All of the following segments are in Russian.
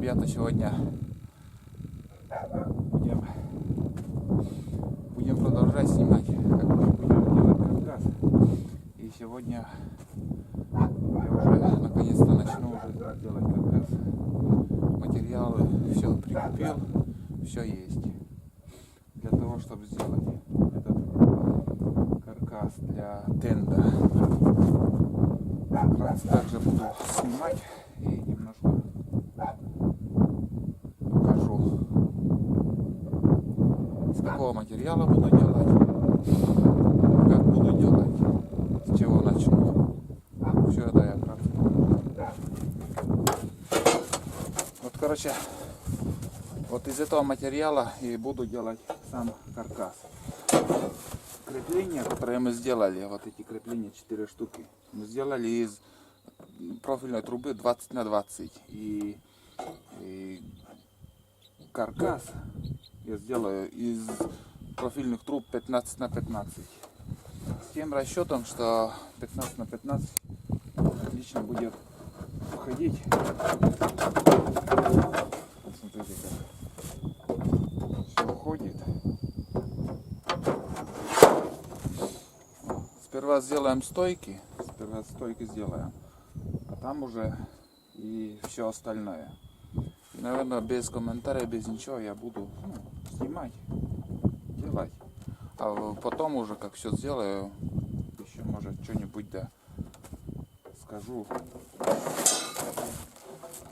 ребята, сегодня будем продолжать снимать, как мы будем делать каркас. И сегодня я уже наконец-то начну уже делать каркас. Материалы все прикупил, все есть. Для того, чтобы сделать этот каркас для тенда. Как раз также буду снимать и немножко покажу, с какого материала буду делать, как буду делать, с чего начну. Все это я кратко покажу. Вот, короче, вот из этого материала и буду делать сам каркас. Крепления, которые мы сделали, вот эти крепления 4 штуки, мы сделали из профильной трубы 20 на 20. И каркас я сделаю из профильных труб 15 на 15. С тем расчетом, что 15 на 15 отлично будет входить. Смотрите, как все уходит. Сперва сделаем стойки. Сперва стойки сделаем. А там уже и все остальное. И, наверное, без комментариев, без ничего я буду снимать, делать. А потом уже, как все сделаю, еще может что-нибудь да скажу.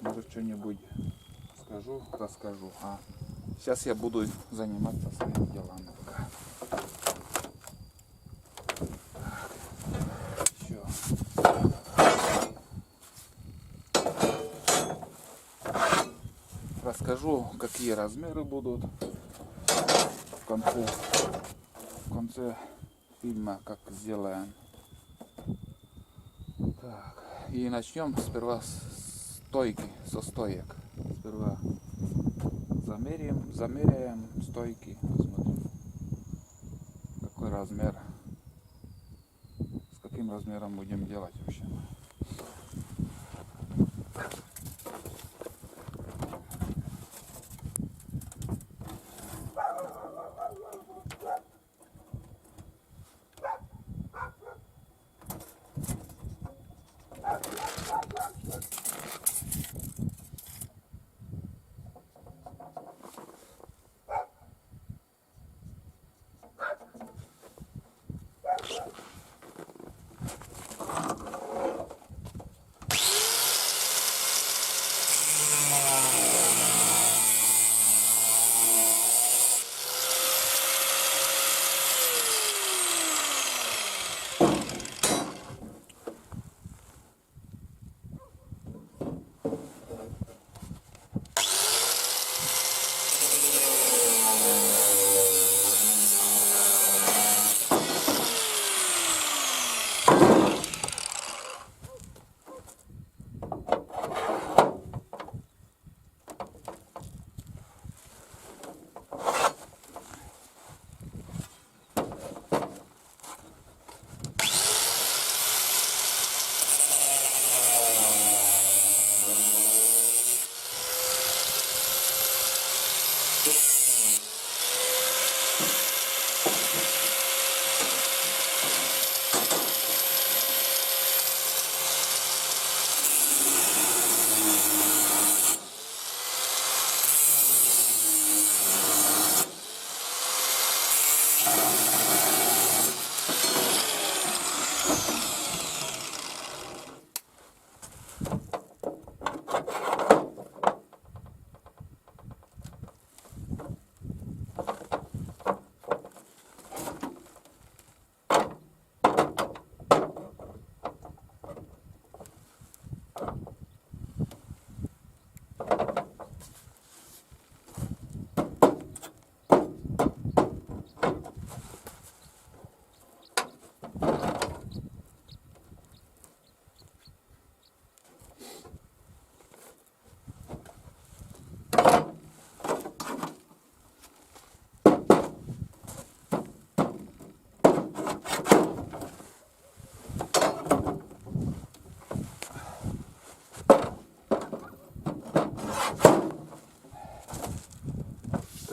Может что-нибудь скажу, расскажу. А сейчас я буду заниматься своими делами пока. Расскажу, какие размеры будут в конце фильма, как сделаем. Так, и начнем сперва с стойки, со стоек. Сперва замеряем стойки, смотрим, какой размер, с каким размером будем делать вообще.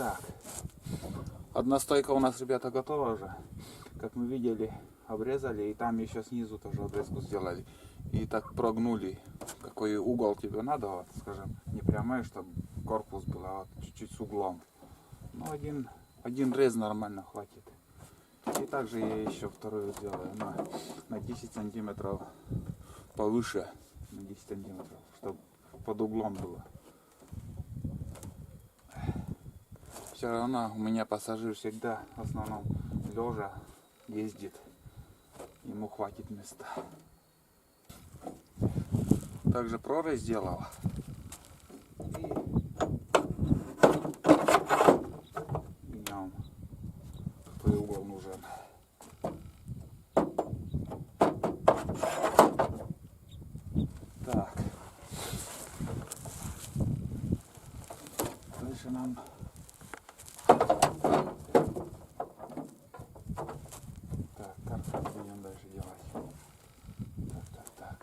Так. Одна стойка у нас, ребята, готова уже. Как мы видели, обрезали. И там еще снизу тоже обрезку сделали. И так прогнули. Какой угол тебе надо, вот, скажем, не прямой, чтобы корпус был, а вот чуть-чуть с углом. Ну, один рез нормально хватит. И также я еще вторую сделаю на 10 сантиметров повыше. На 10 сантиметров, чтобы под углом было. Все равно у меня пассажир всегда в основном лежа ездит. Ему хватит места. Также прорезь сделал. И меняем, какой угол нужен. Так. Дальше нам каркас будем дальше делать. Так.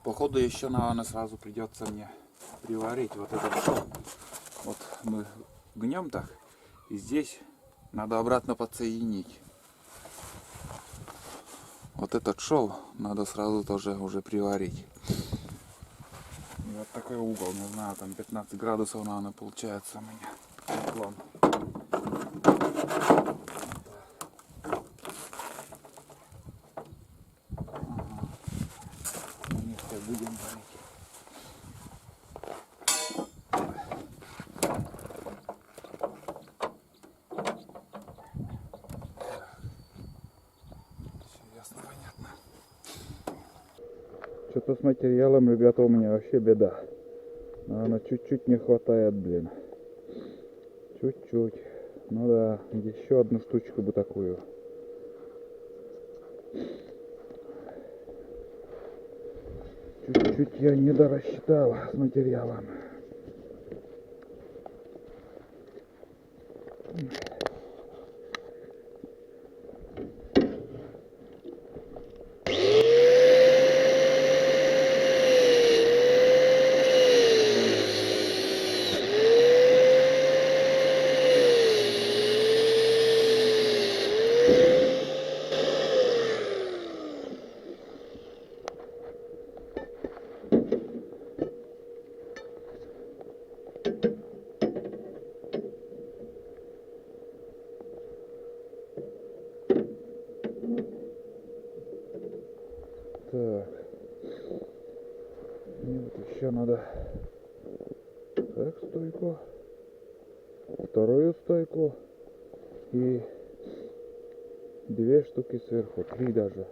Походу еще, наверное, сразу придется мне приварить вот этот шов. Вот мы гнем так, и здесь надо обратно подсоединить. Вот этот шов надо сразу тоже уже приварить. И вот такой угол, не знаю, там 15 градусов, наверное, получается у меня уклон. Будем варить. Все ясно, понятно. Что-то с материалом, ребята, у меня вообще беда. Наверное, чуть-чуть не хватает, блин. Чуть-чуть. Ну да, еще одну штучку бы такую. Чуть-чуть я не дорассчитал с материалом. Так. И вот еще надо так стойку, вторую стойку и 2 штуки сверху, 3 даже,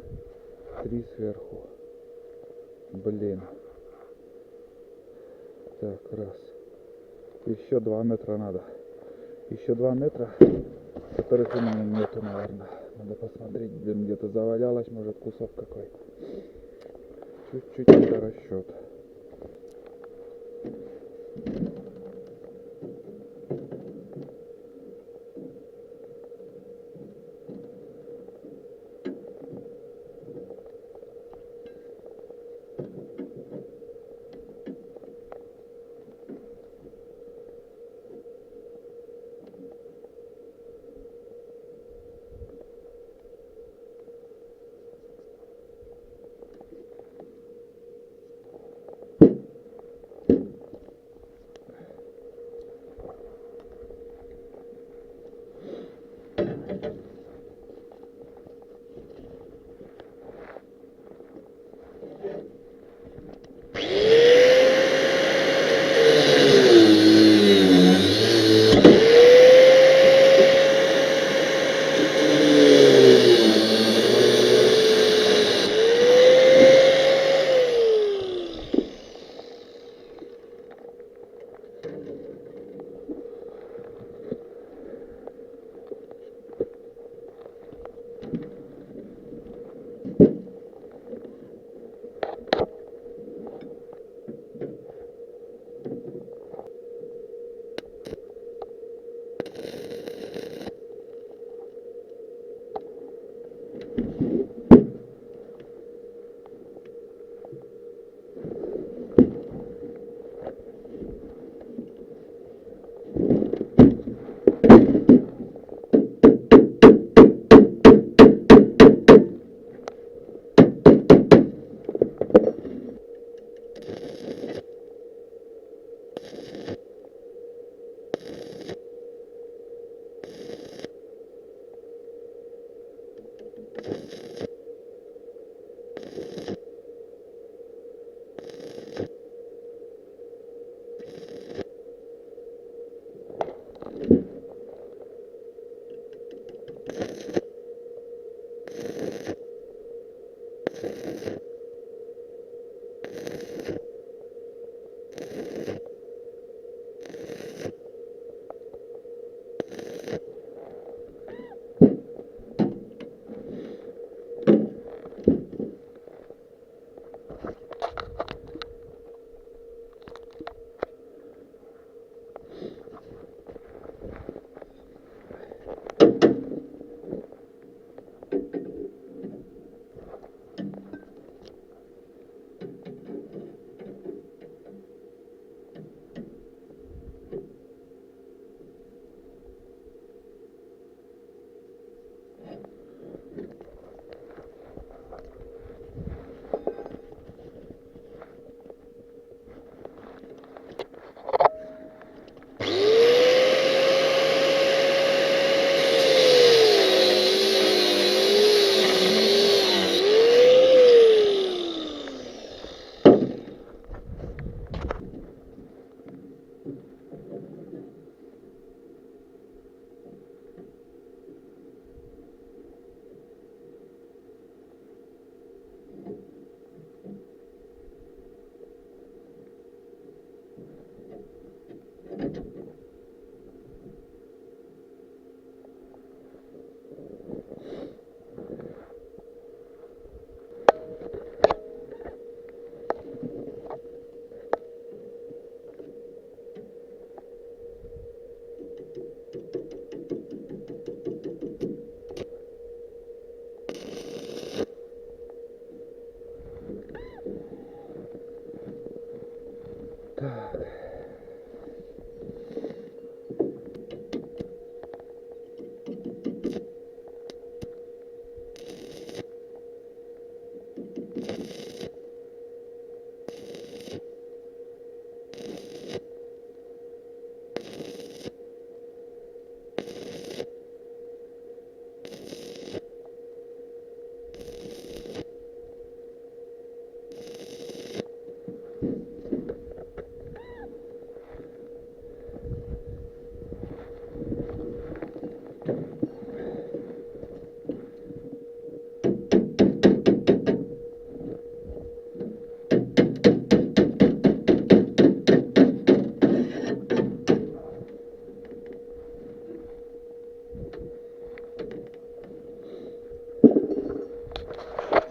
3 сверху. Блин. Так, раз. Еще 2 метра надо. Еще 2 метра, которых у меня нету, наверное. Надо посмотреть, блин, где-то завалялось, может, кусок какой. Чуть-чуть это расчет.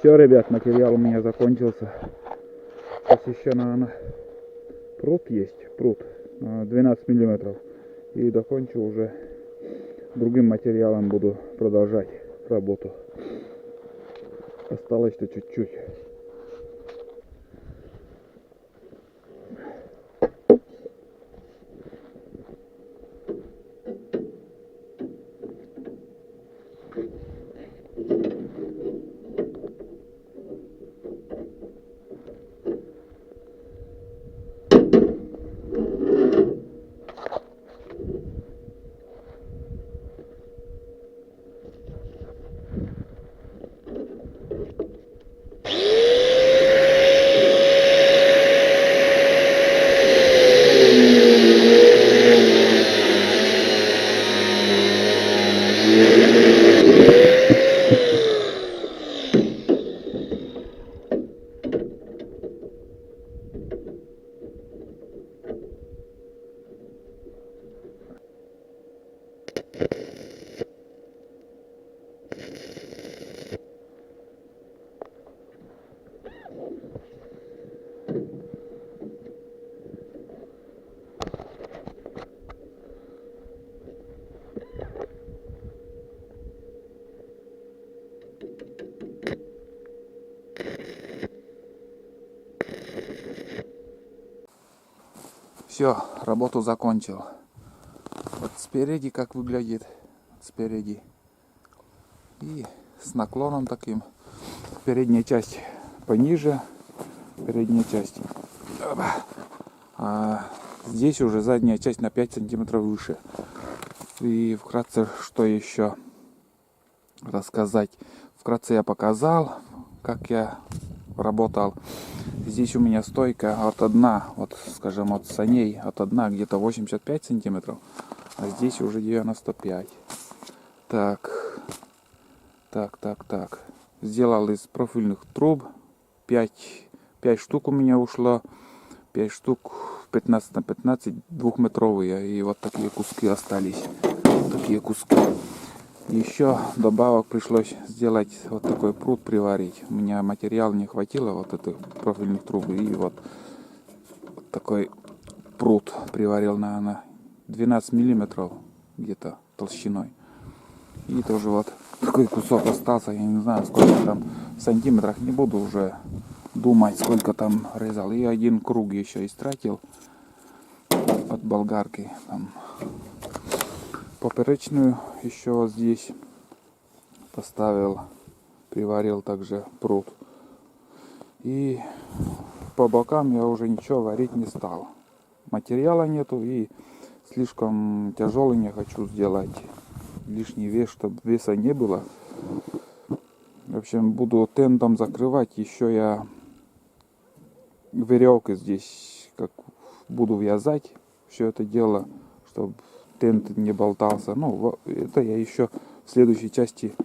Все, ребят, материал у меня закончился. Сейчас еще, наверное, прут есть, прут 12 миллиметров. И докончу уже другим материалом, буду продолжать работу. Осталось-то чуть-чуть. Все, работу закончил. Вот спереди как выглядит. Спереди. И с наклоном таким. Передняя часть пониже. Передняя часть. А здесь уже задняя часть на 5 сантиметров выше. И вкратце, что еще рассказать. Вкратце я показал, как я работал. Здесь у меня стойка от дна, вот скажем от саней, от дна где-то 85 сантиметров, а здесь уже 95. Так, Так. Сделал из профильных труб. 5 штук у меня ушло. 5 штук 15 на 15, двухметровые. И вот такие куски остались. Такие куски. Еще добавок пришлось сделать вот такой пруд приварить. У меня материал не хватило вот этих профильных труб. И вот такой пруд приварил, наверное, 12 миллиметров где-то толщиной. И тоже вот такой кусок остался. Я не знаю, сколько там в сантиметрах. Не буду уже думать, сколько там резал. И один круг еще истратил от болгарки. Там поперечную еще вот здесь поставил, приварил также пруд. И по бокам я уже ничего варить не стал. Материала нету и слишком тяжелый не хочу сделать. Лишний вес, чтобы веса не было. В общем, буду тентом закрывать. Еще я веревкой здесь как буду вязать все это дело, чтобы тент не болтался. Ну, это я еще в следующей части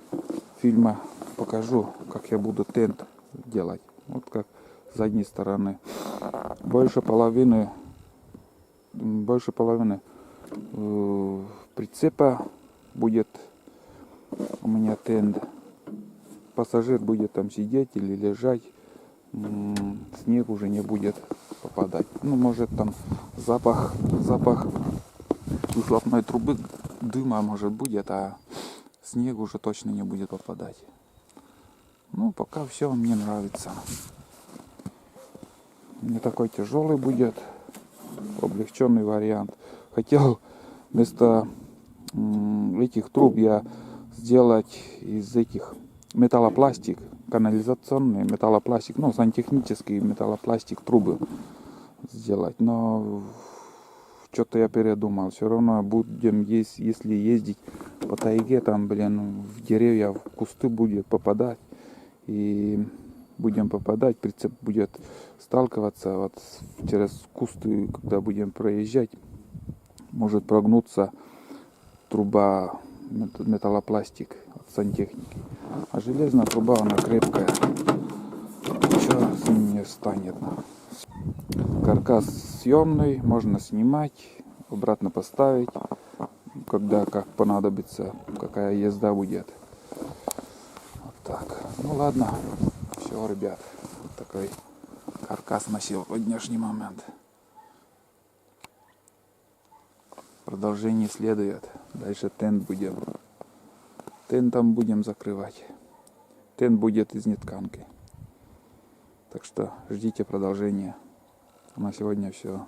фильма покажу, как я буду тент делать. Вот как с задней стороны. Больше половины прицепа будет у меня тент. Пассажир будет там сидеть или лежать. Снег уже не будет попадать. Ну, может там запах выхлопной трубы, дыма может будет, а снег уже точно не будет попадать. Ну, пока все мне нравится. Не такой тяжелый будет. Облегченный вариант. Хотел вместо этих труб я сделать из этих металлопластик, канализационный металлопластик, ну, сантехнический металлопластик трубы сделать. Но что-то я передумал. Все равно будем, если ездить по тайге, там, в деревья, в кусты будет попадать. И будем попадать, прицеп будет сталкиваться вот через кусты, когда будем проезжать, может прогнуться труба, металлопластик от сантехники. А железная труба, она крепкая. Ничего с ним не станет. Каркас съемный, можно снимать, обратно поставить, когда как понадобится, какая езда будет. Вот так. Ну ладно. Все, ребят, вот такой каркас на сегодняшний момент. Продолжение следует. Дальше тентом будем закрывать. Тент будет из нетканки. Так что ждите продолжения. На сегодня все.